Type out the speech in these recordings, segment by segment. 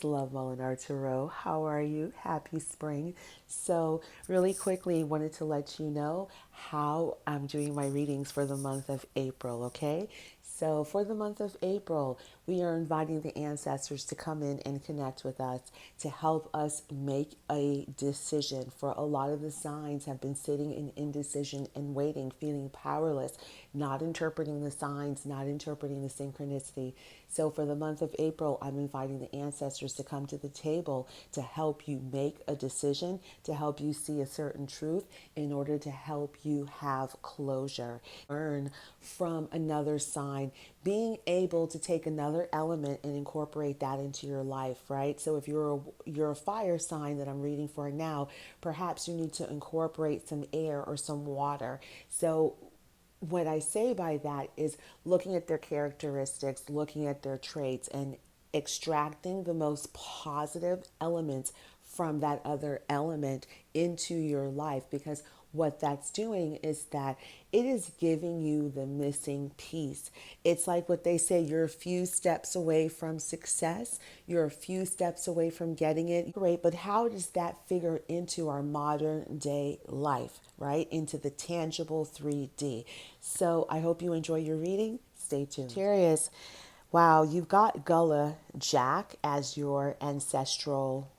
it's Love MOLINAR Tarot. How are you? Happy spring. So really quickly wanted to let you know how I'm doing my readings for the month of April, okay? So for the month of April, we are inviting the ancestors to come in and connect with us to help us make a decision. For a lot of the signs have been sitting in indecision and waiting, feeling powerless, not interpreting the signs, not interpreting the synchronicity. So for the month of April, I'm inviting the ancestors to come to the table to help you make a decision, to help you see a certain truth in order to help you have closure. Learn from another sign, being able to take another element and incorporate that into your life, right? So if you're a fire sign that I'm reading for now, perhaps you need to incorporate some air or some water. So what I say by that is looking at their characteristics, looking at their traits, and extracting the most positive elements from that other element into your life, because what that's doing is that it is giving you the missing piece. It's like what they say, you're a few steps away from success, you're a few steps away from getting it. Great, but how does that figure into our modern day life, right? Into the tangible 3D. So I hope you enjoy your reading. Stay tuned. Sagittarius, wow, you've got Gullah Jack as your ancestral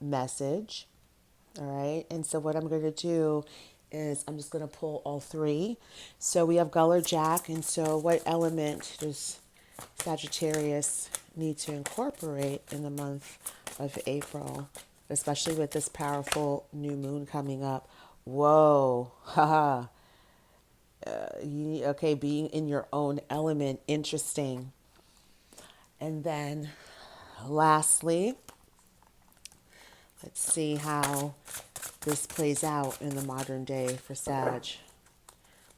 message. All right. And so what I'm going to do is I'm just going to pull all three. So we have Gullah Jack. And so what element does Sagittarius need to incorporate in the month of April, especially with this powerful new moon coming up? Whoa. Haha. Okay, being in your own element. Interesting. And then lastly, let's see how this plays out in the modern day for Sag.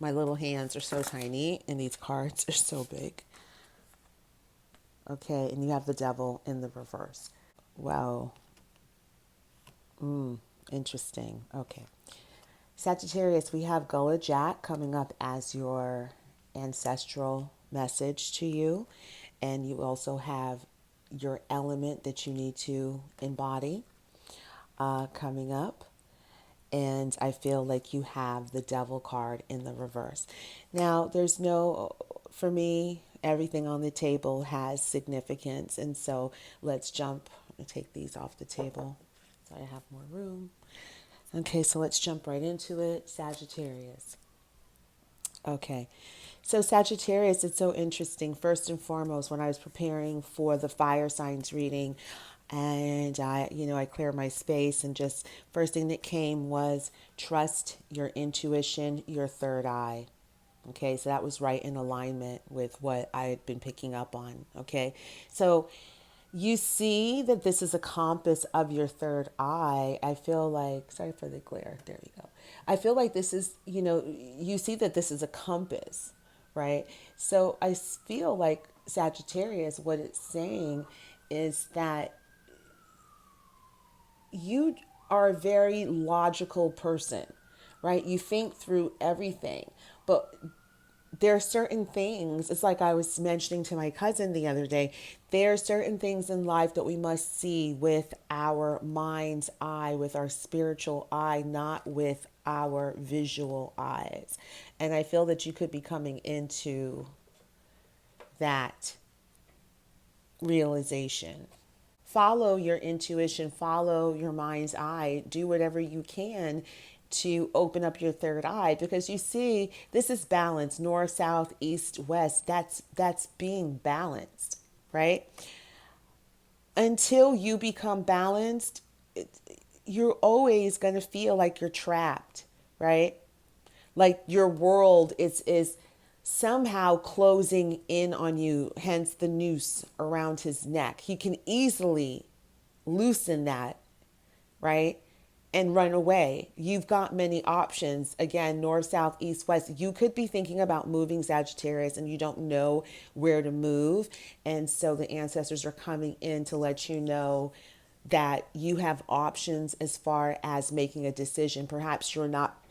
My little hands are so tiny and these cards are so big. Okay, and you have the devil in the reverse. Wow. Interesting. Okay. Sagittarius, we have Gullah Jack coming up as your ancestral message to you. And you also have your element that you need to embody coming up. And I feel like you have the devil card in the reverse. Now, for me, everything on the table has significance. And so let's jump and take these off the table so I have more room. Okay, so let's jump right into it. Sagittarius. Okay. So Sagittarius, it's so interesting. First and foremost, when I was preparing for the fire signs reading, and I cleared my space, and just first thing that came was trust your intuition, your third eye. Okay, so that was right in alignment with what I had been picking up on. Okay, so you see that this is a compass of your third eye. I feel like, sorry for the glare, there you go. I feel like this is, you see that this is a compass, right? So I feel like Sagittarius, what it's saying is that you are a very logical person, right? You think through everything, but there are certain things, it's like I was mentioning to my cousin the other day, there are certain things in life that we must see with our mind's eye, with our spiritual eye, not with our visual eyes. And I feel that you could be coming into that realization. Follow your intuition, follow your mind's eye, do whatever you can to open up your third eye, because you see this is balance, north, south, east, west. That's being balanced, right? Until you become balanced, you're always going to feel like you're trapped, right? Like your world is somehow closing in on you, hence the noose around his neck. He can easily loosen that, right? And run away. You've got many options. Again, north, south, east, west. You could be thinking about moving, Sagittarius, and you don't know where to move. And so the ancestors are coming in to let you know that you have options as far as making a decision. Perhaps you're not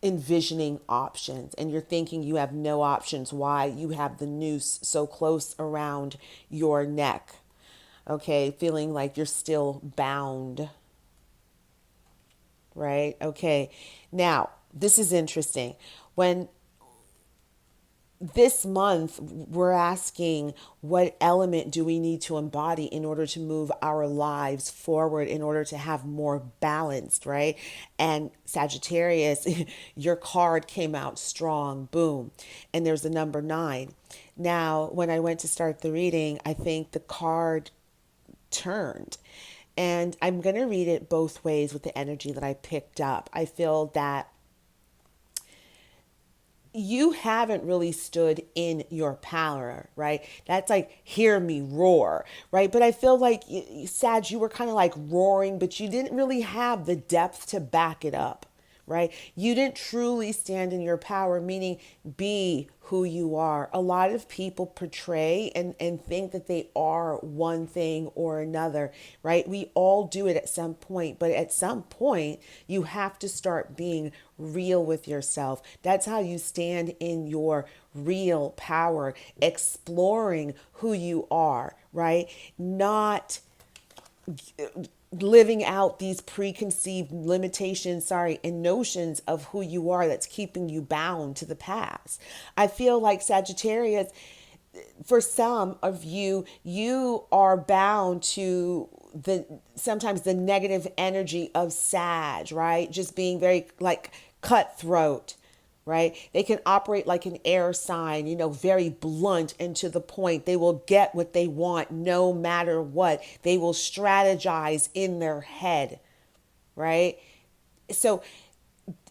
envisioning options and you're thinking you have no options. Why? You have the noose so close around your neck. Okay, feeling like you're still bound, right? Okay, now this is interesting. When this month we're asking, what element do we need to embody in order to move our lives forward, in order to have more balanced, right? And Sagittarius, your card came out strong, boom. And there's the number 9. Now, when I went to start the reading, I think the card turned. And I'm going to read it both ways with the energy that I picked up. I feel that you haven't really stood in your power, right? That's like, hear me roar, right? But I feel like, Sag, you were kind of like roaring, but you didn't really have the depth to back it up, right? You didn't truly stand in your power, meaning be who you are. A lot of people portray and think that they are one thing or another, right? We all do it at some point, but at some point, you have to start being real with yourself. That's how you stand in your real power, exploring who you are, right? Not living out these preconceived limitations, and notions of who you are that's keeping you bound to the past. I feel like Sagittarius, for some of you, you are bound to the sometimes the negative energy of Sag, right? Just being very like cutthroat, right? They can operate like an air sign, very blunt and to the point. They will get what they want no matter what. They will strategize in their head, right? So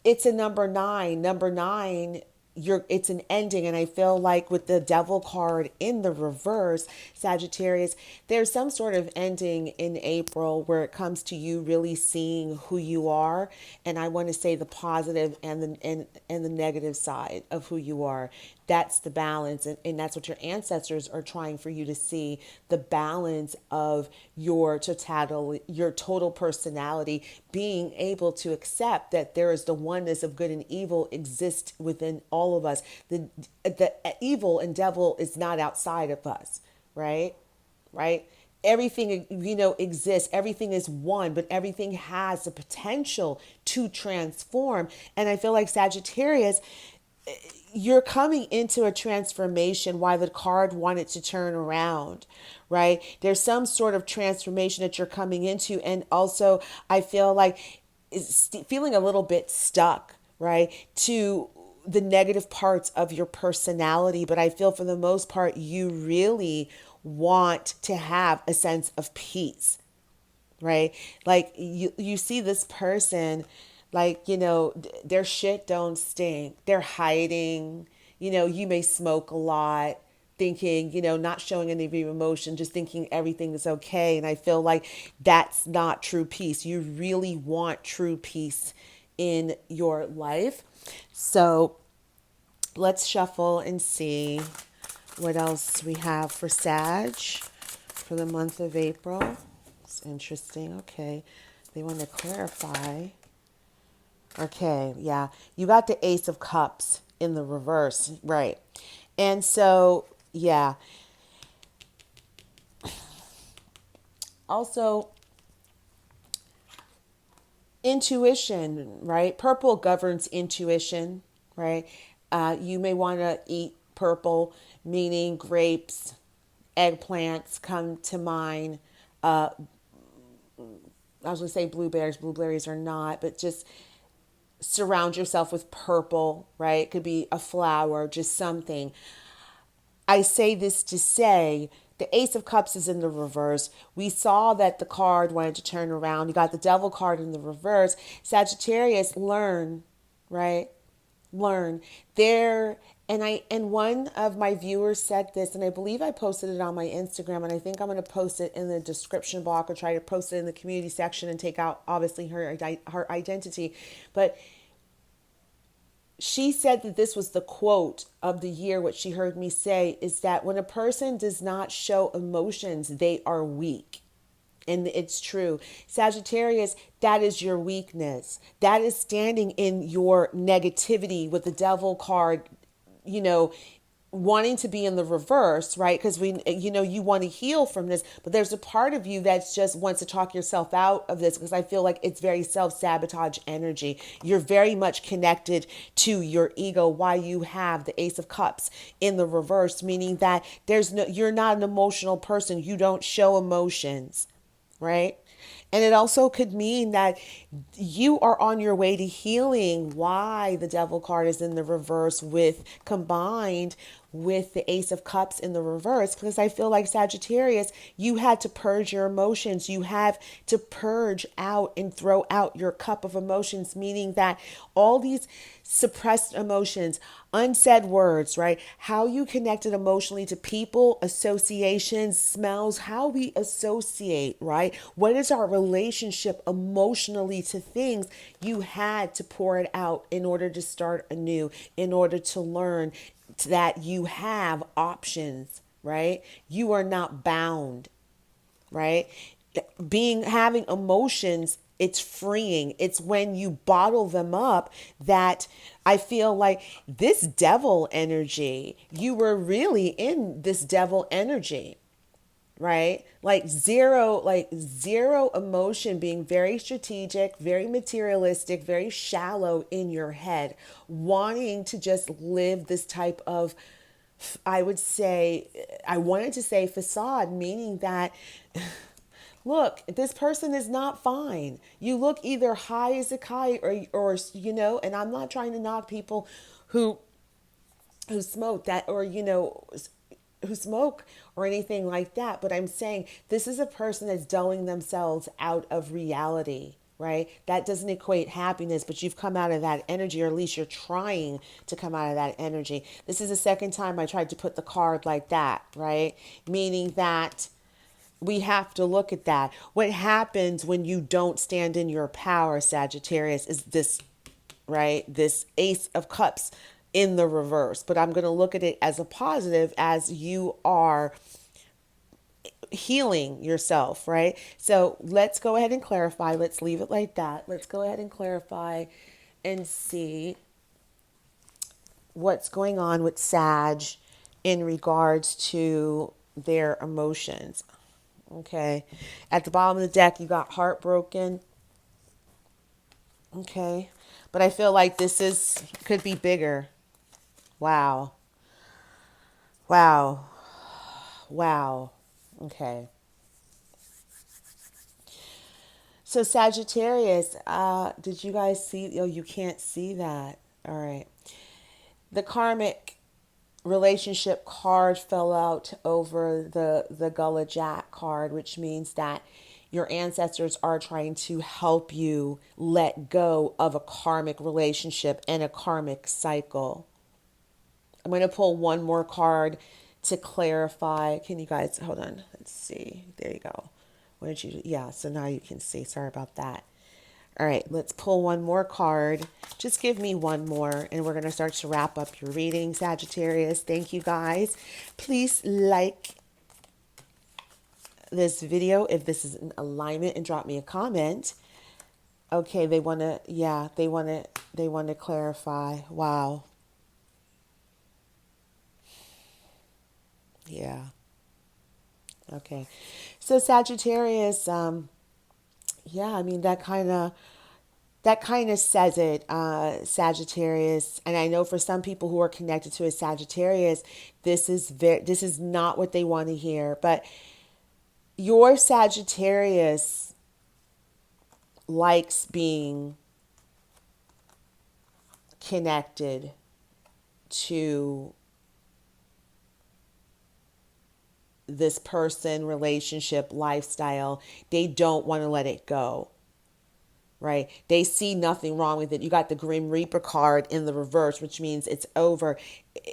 it's a number 9. Number 9, it's an ending. And I feel like with the devil card in the reverse, Sagittarius, there's some sort of ending in April where it comes to you really seeing who you are. And I want to say the positive and the negative side of who you are. That's the balance. And that's what your ancestors are trying for you to see, the balance of your total personality, being able to accept that there is the oneness of good and evil exists within all of us. The evil and devil is not outside of us, right? Right? Everything, exists. Everything is one, but everything has the potential to transform. And I feel like Sagittarius, you're coming into a transformation. Why the card wanted to turn around, right? There's some sort of transformation that you're coming into. And also, I feel like feeling a little bit stuck, right, to the negative parts of your personality. But I feel for the most part, you really want to have a sense of peace, right? Like you see this person, like, their shit don't stink. They're hiding, you may smoke a lot, thinking, not showing any of your emotion, just thinking everything is okay. And I feel like that's not true peace. You really want true peace in your life. So let's shuffle and see what else we have for Sag for the month of April. It's interesting. Okay. They want to clarify. Okay. Yeah. You got the Ace of Cups in the reverse. Right. And so, yeah. Also, intuition, right? Purple governs intuition, right? You may want to eat purple, meaning grapes, eggplants come to mind. I was going to say blueberries. Blueberries are not, but just surround yourself with purple, right? It could be a flower, just something. I say this to say the Ace of Cups is in the reverse. We saw that the card wanted to turn around. You got the Devil card in the reverse. Sagittarius, learn, right? Learn. And one of my viewers said this, and I believe I posted it on my Instagram, and I think I'm going to post it in the description block or try to post it in the community section and take out obviously her identity. But she said that this was the quote of the year. What she heard me say is that when a person does not show emotions, they are weak. And it's true. Sagittarius, that is your weakness. That is standing in your negativity with the Devil card, wanting to be in the reverse, right? Because you want to heal from this, but there's a part of you that's just wants to talk yourself out of this, because I feel like it's very self-sabotage energy. You're very much connected to your ego, why you have the Ace of Cups in the reverse, meaning that you're not an emotional person. You don't show emotions, right? And it also could mean that you are on your way to healing why the Devil card is in the reverse with combined with the Ace of Cups in the reverse. Because I feel like Sagittarius, you had to purge your emotions. You have to purge out and throw out your cup of emotions, meaning that all these suppressed emotions, unsaid words, right? How you connected emotionally to people, associations, smells, how we associate, right? What is our relationship emotionally to things? You had to pour it out in order to start anew, in order to learn that you have options, right? You are not bound, right? Having emotions, it's freeing. It's when you bottle them up that I feel like this devil energy, you were really in this devil energy, right? Like zero emotion, being very strategic, very materialistic, very shallow in your head, wanting to just live this type of, I wanted to say facade, meaning that look, this person is not fine. You look either high as a kite or and I'm not trying to knock people who smoke that, or who smoke or anything like that, but I'm saying this is a person that's dulling themselves out of reality, right? That doesn't equate happiness, but you've come out of that energy, or at least you're trying to come out of that energy. This is the second time I tried to put the card like that, right? Meaning that we have to look at that. What happens when you don't stand in your power, Sagittarius, is this, right? This Ace of Cups in the reverse. But I'm going to look at it as a positive, as you are healing yourself, right? So let's go ahead and clarify. Let's leave it like that. Let's go ahead and clarify and see what's going on with Sag in regards to their emotions. Okay. At the bottom of the deck, you got heartbroken. Okay. But I feel like could be bigger. Wow. Wow. Wow. Okay. So Sagittarius, did you guys see? Oh, you can't see that. All right. The karmic relationship card fell out over the Gullah Jack card, which means that your ancestors are trying to help you let go of a karmic relationship and a karmic cycle. I'm going to pull one more card to clarify. Can you guys hold on? Let's see. There you go. What did you? Yeah, so now you can see. Sorry about that. All right, let's pull one more card. Just give me one more, and we're going to start to wrap up your reading, Sagittarius. Thank you, guys. Please like this video if this is in alignment, and drop me a comment. Okay, they want to clarify. Wow. Yeah. Okay. So Sagittarius, yeah, I mean that kind of says it, Sagittarius. And I know for some people who are connected to a Sagittarius, this is not what they want to hear. But your Sagittarius likes being connected to this person, relationship, lifestyle. They don't want to let it go, right? They see nothing wrong with it. You got the Grim Reaper card in the reverse, which means it's over.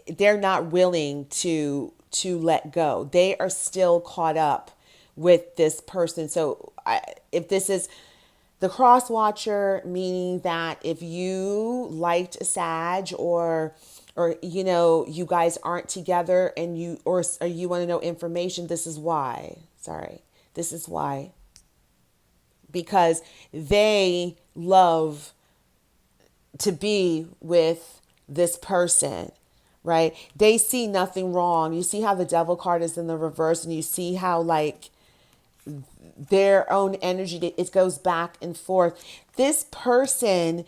They're not willing to let go. They are still caught up with this person. So if this is the cross watcher, meaning that if you liked a Sag, or you guys aren't together, and you want to know information, this is why. This is why. Because they love to be with this person, right? They see nothing wrong. You see how the devil card is in the reverse, and you see how like their own energy, it goes back and forth. This person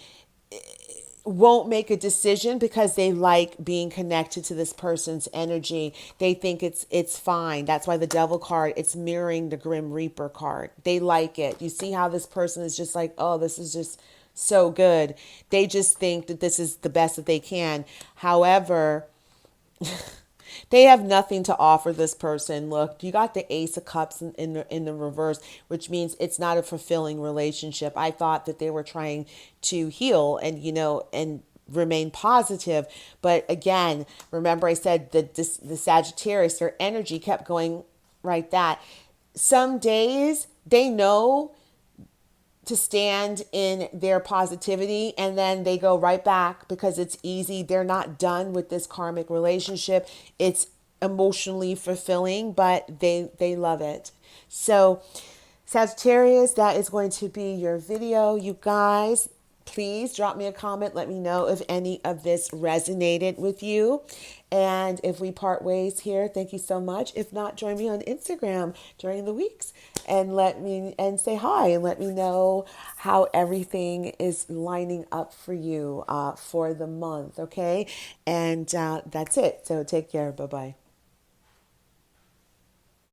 won't make a decision because they like being connected to this person's energy. They think it's fine. That's why the devil card, it's mirroring the grim reaper card. They like it. You see how this person is just like, oh, this is just so good. They just think that this is the best that they can. However, they have nothing to offer this person. Look, you got the Ace of Cups in the reverse, which means it's not a fulfilling relationship. I thought that they were trying to heal and, and remain positive. But again, remember I said that the Sagittarius, their energy kept going right that. Some days they know to stand in their positivity, and then they go right back because it's easy. They're not done with this karmic relationship. It's emotionally fulfilling, but they love it. So Sagittarius, that is going to be your video. You guys, please drop me a comment. Let me know if any of this resonated with you. And if we part ways here, thank you so much. If not, join me on Instagram during the weeks and say hi and let me know how everything is lining up for you for the month. Okay. And that's it. So take care. Bye-bye.